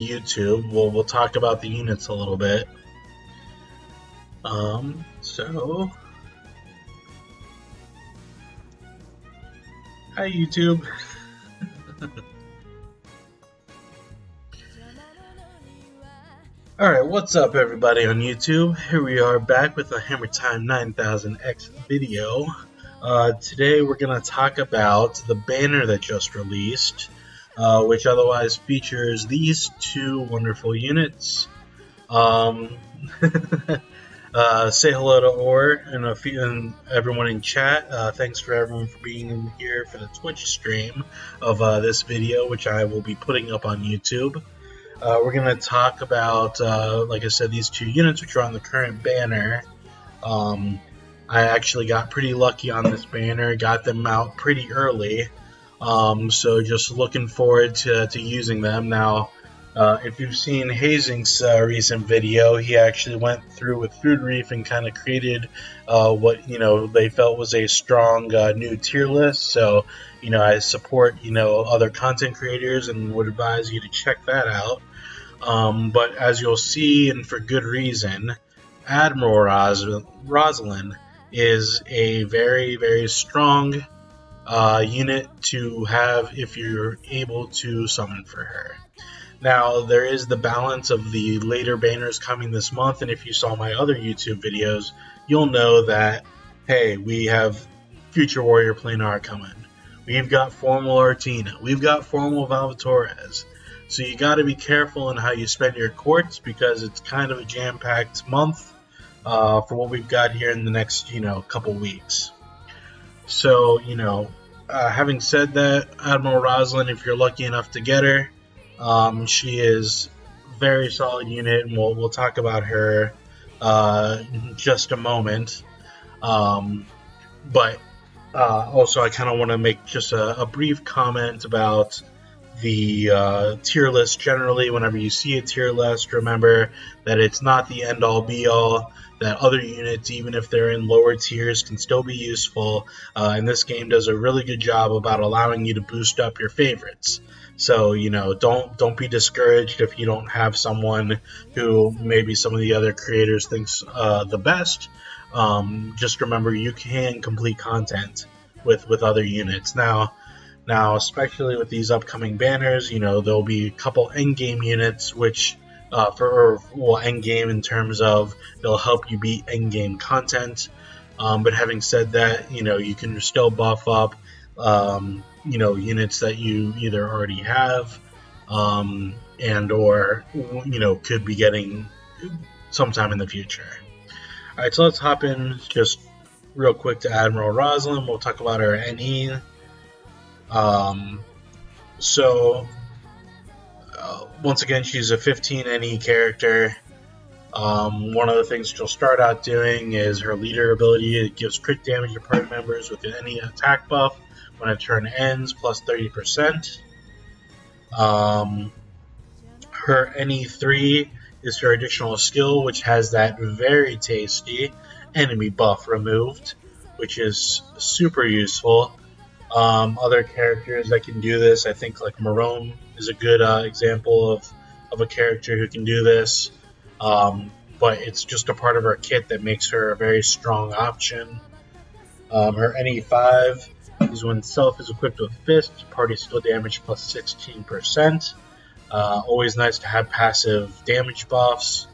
YouTube. We'll talk about the units a little bit. So hi YouTube. Alright, what's up everybody on YouTube? Here we are back with a Hammer Time 9000X video. Today we're going to talk about the banner that just released, which otherwise features these two wonderful units. Say hello to Or and everyone in chat. Thanks for everyone for being here for the Twitch stream of this video, which I will be putting up on YouTube. We're going to talk about, like I said, these two units which are on the current banner. I actually got pretty lucky on this banner, got them out pretty early, so just looking forward to using them. Now, if you've seen Hazing's recent video, he actually went through with Food Reef and kind of created what they felt was a strong new tier list. So I support other content creators and would advise you to check that out. But as you'll see, and for good reason, Admiral Rosalind is a very, very strong unit to have if you're able to summon for her. Now, there is the balance of the later banners coming this month, and if you saw my other YouTube videos, you'll know that, hey, we have Future Warrior Planar coming. We've got Formal Artina. We've got Formal Valvatorez. So you got to be careful in how you spend your courts because it's kind of a jam-packed month for what we've got here in the next, couple weeks. So, having said that, Admiral Rosalind, if you're lucky enough to get her, she is a very solid unit, and we'll talk about her in just a moment. But also, I kind of want to make just a brief comment about the tier list generally. Whenever you see a tier list, remember that it's not the end-all be-all, that other units, even if they're in lower tiers, can still be useful, and this game does a really good job about allowing you to boost up your favorites. So, don't be discouraged if you don't have someone who maybe some of the other creators thinks the best. Just remember you can complete content with other units. Now, especially with these upcoming banners, there'll be a couple endgame units, which, endgame in terms of they'll help you beat endgame content. But having said that, you can still buff up, units that you either already have, and or, could be getting sometime in the future. Alright, so let's hop in just real quick to Admiral Rosalind. We'll talk about her Anni. Once again, she's a 15 NE character. One of the things she'll start out doing is her leader ability. It gives crit damage to party members with any attack buff when a turn ends, plus 30%. Her NE3 is her additional skill, which has that very tasty enemy buff removed, which is super useful. Other characters that can do this, I think like Marone is a good example of a character who can do this, but it's just a part of her kit that makes her a very strong option. Her NE5 is when self is equipped with Fist, party skill damage plus 16%. Always nice to have passive damage buffs.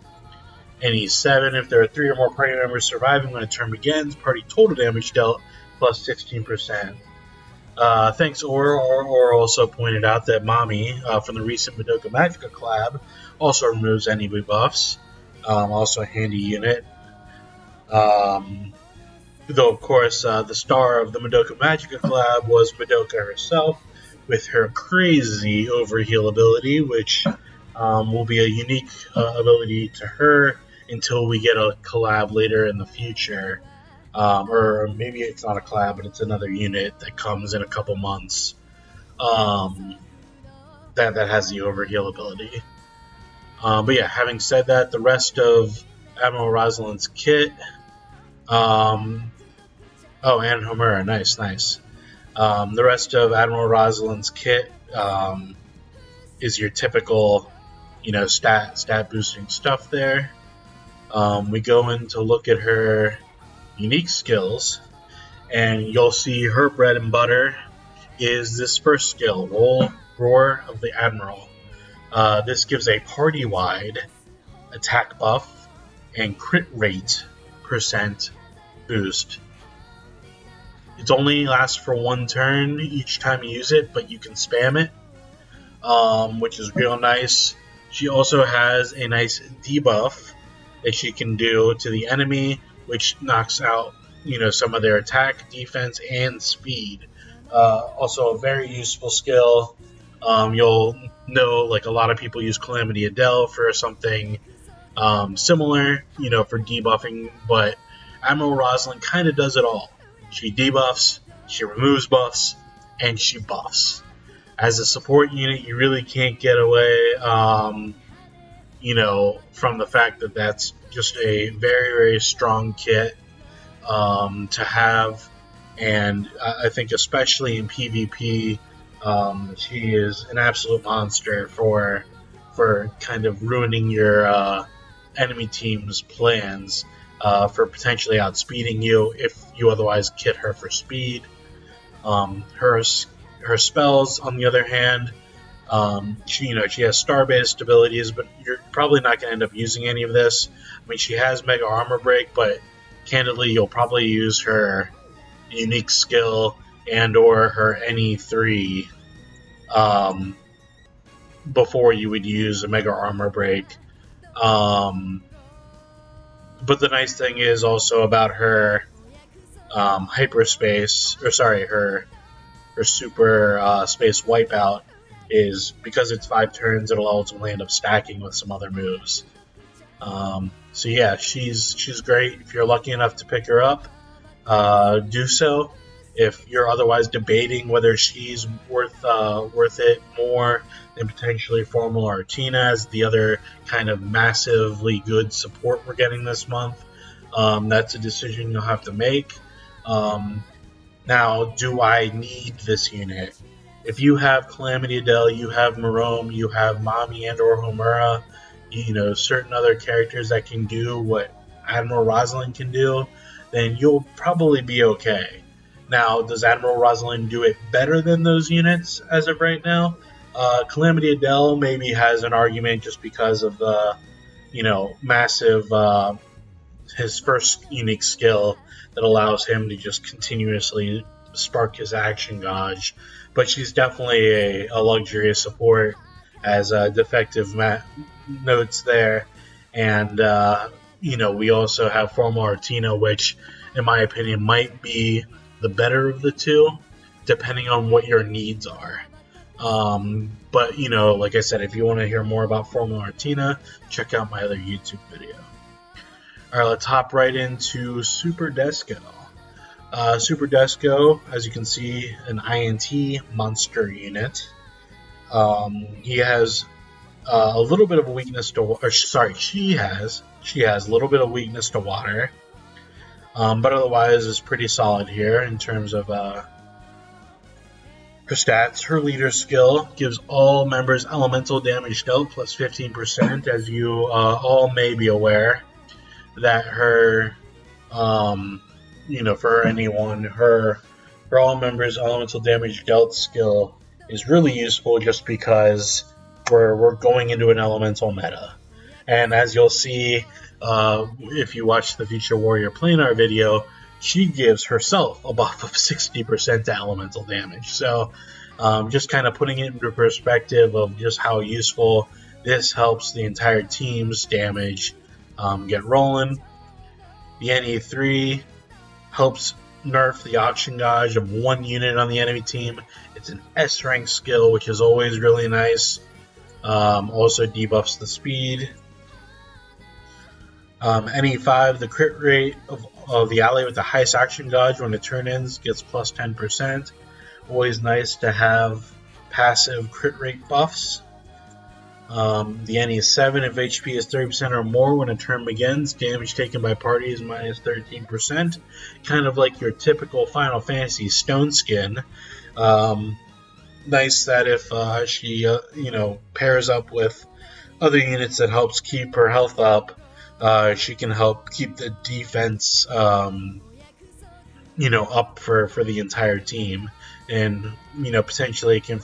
NE7, if there are 3 or more party members surviving when a turn begins, party total damage dealt plus 16%. Thanks, Or also pointed out that Mami from the recent Madoka Magica collab also removes any buffs. Also a handy unit. Though, of course, the star of the Madoka Magica collab was Madoka herself with her crazy overheal ability, which will be a unique ability to her until we get a collab later in the future. Or maybe it's not a collab, but it's another unit that comes in a couple months that has the overheal ability. But yeah, having said that, the rest of Admiral Rosalind's kit, and Homura, nice. The rest of Admiral Rosalind's kit is your typical, stat boosting stuff there. We go in to look at her unique skills, and you'll see her bread and butter is this first skill, Roar of the Admiral. This gives a party-wide attack buff and crit rate percent boost. It only lasts for one turn each time you use it, but you can spam it, which is real nice. She also has a nice debuff that she can do to the enemy, which knocks out some of their attack, defense, and speed. Also a very useful skill. You'll know, like, a lot of people use Calamity Adele for something similar, for debuffing, but Admiral Rosalind kind of does it all. She debuffs, she removes buffs, and she buffs. As a support unit, you really can't get away, from the fact that that's just a very, very strong kit to have. And I think especially in PvP, she is an absolute monster for kind of ruining your enemy team's plans, for potentially outspeeding you if you otherwise kit her for speed. Her spells, on the other hand, she has star-based abilities, but you're probably not going to end up using any of this. I mean, she has Mega Armor Break, but candidly, you'll probably use her unique skill and or her Anni 3 before you would use a Mega Armor Break. But the nice thing is also about her hyperspace, her super space wipeout, is because it's 5 turns, it'll ultimately end up stacking with some other moves. So yeah, she's great. If you're lucky enough to pick her up, do so. If you're otherwise debating whether she's worth it more than potentially Formula Artina as the other kind of massively good support we're getting this month, that's a decision you'll have to make. Now, do I need this unit? If you have Calamity Adele, you have Marome, you have Mami and or Homura, certain other characters that can do what Admiral Rosalind can do, then you'll probably be okay. Now, does Admiral Rosalind do it better than those units as of right now? Calamity Adele maybe has an argument just because of the, massive, his first unique skill that allows him to just continuously spark his action gauge. But she's definitely a luxurious support, as Defective Matt notes there. And, we also have Formula Artina, which, in my opinion, might be the better of the two, depending on what your needs are. But, like I said, if you want to hear more about Formula Artina, check out my other YouTube video. Alright, let's hop right into Super Desco. Super Desco, as you can see, an INT monster unit. He has a little bit of a weakness to, she has a little bit of weakness to water, but otherwise is pretty solid here in terms of her stats. Her leader skill gives all members elemental damage dealt plus 15%, as you all may be aware that her, for anyone, her all members elemental damage dealt skill is really useful just because we're going into an elemental meta. And as you'll see, if you watch the Future Warrior Planar video, she gives herself a buff of 60% to elemental damage. So just kind of putting it into perspective of just how useful this helps the entire team's damage get rolling. The Anni 3 helps nerf the auction gauge of one unit on the enemy team. It's an S rank skill, which is always really nice. Also debuffs the speed. Anni 5, the crit rate of the ally with the highest action gauge when the turn ends gets plus 10%. Always nice to have passive crit rate buffs. The Anni 7, if HP is 30% or more when a turn begins, damage taken by party is minus 13%. Kind of like your typical Final Fantasy Stone Skin. Nice that if she pairs up with other units that helps keep her health up. She can help keep the defense, up for the entire team, and potentially can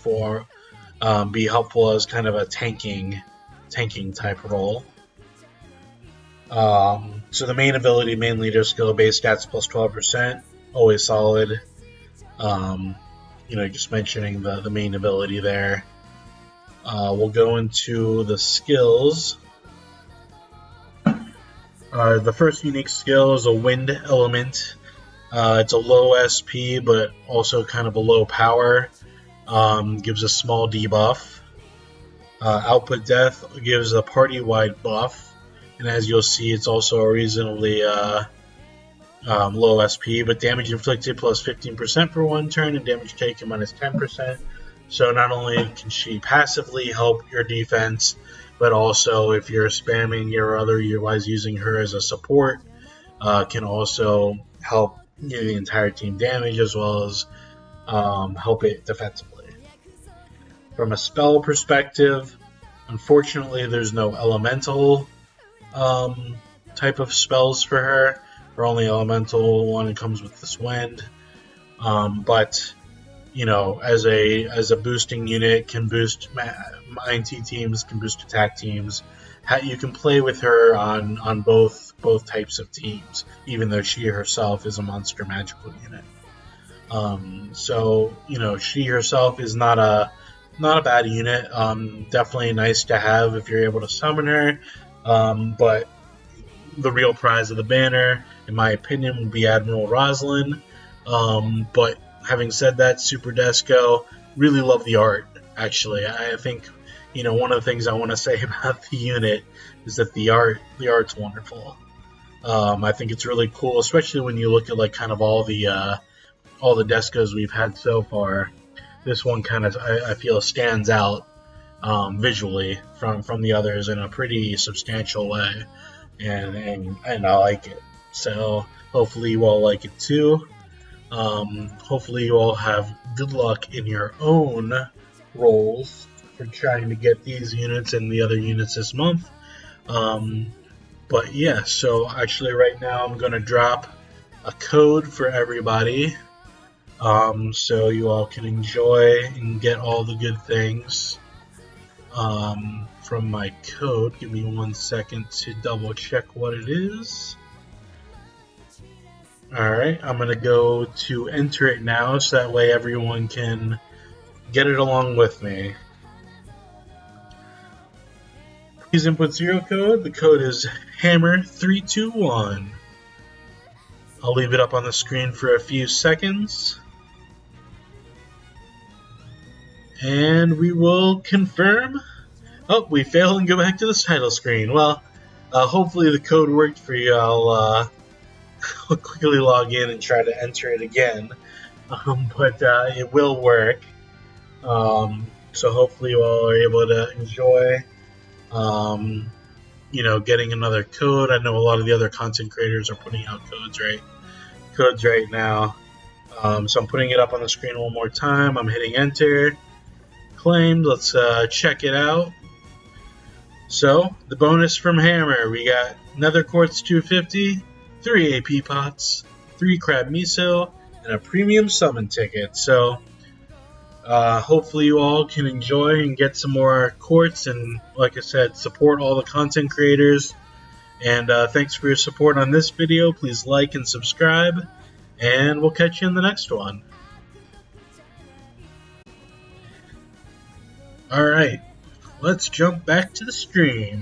be helpful as kind of a tanking type role. So the main ability, main leader skill, base stats plus 12%, always solid. Just mentioning the main ability there. We'll go into the skills. The first unique skill is a wind element. It's a low SP, but also kind of a low power. Gives a small debuff. Output Death gives a party-wide buff. And as you'll see, it's also a reasonably low SP, but damage inflicted plus 15% for one turn, and damage taken minus 10%. So not only can she passively help your defense, but also if you're spamming or otherwise using her as a support, can also help the entire team damage as well as help it defensively. From a spell perspective, unfortunately there's no elemental type of spells for her. Her only elemental one comes with this wind, but as a boosting unit, can boost INT teams, can boost attack teams. You can play with her on both types of teams, even though she herself is a monster magical unit. So she herself is not a bad unit. Definitely nice to have if you're able to summon her. But the real prize of the banner, in my opinion, would be Admiral Rosalind. But having said that, Super Desco, really love the art, actually. I think, one of the things I want to say about the unit is that the art's wonderful. I think it's really cool, especially when you look at kind of all the Descos we've had so far. This one kind of, I feel, stands out visually from the others in a pretty substantial way, and I like it. So hopefully you all like it too. Hopefully you all have good luck in your own rolls for trying to get these units and the other units this month. But yeah, so actually right now I'm going to drop a code for everybody, so you all can enjoy and get all the good things from my code. Give me 1 second to double check what it is. Alright, I'm going to go to enter it now so that way everyone can get it along with me. Please input 0 code. The code is HAMMER321. I'll leave it up on the screen for a few seconds. And we will confirm. Oh, we failed and go back to the title screen. Well, hopefully the code worked for you. I'll quickly log in and try to enter it again. But it will work. So hopefully you all are able to enjoy, getting another code. I know a lot of the other content creators are putting out codes right now. So I'm putting it up on the screen one more time. I'm hitting enter. Claimed. Let's check it out. So the bonus from Hammer, we got Nether Quartz 250, 3 AP pots, 3 crab miso, and a premium summon ticket. So hopefully you all can enjoy and get some more quartz, and like I said, support all the content creators. And thanks for your support on this video. Please like and subscribe, and we'll catch you in the next one. Alright, let's jump back to the stream.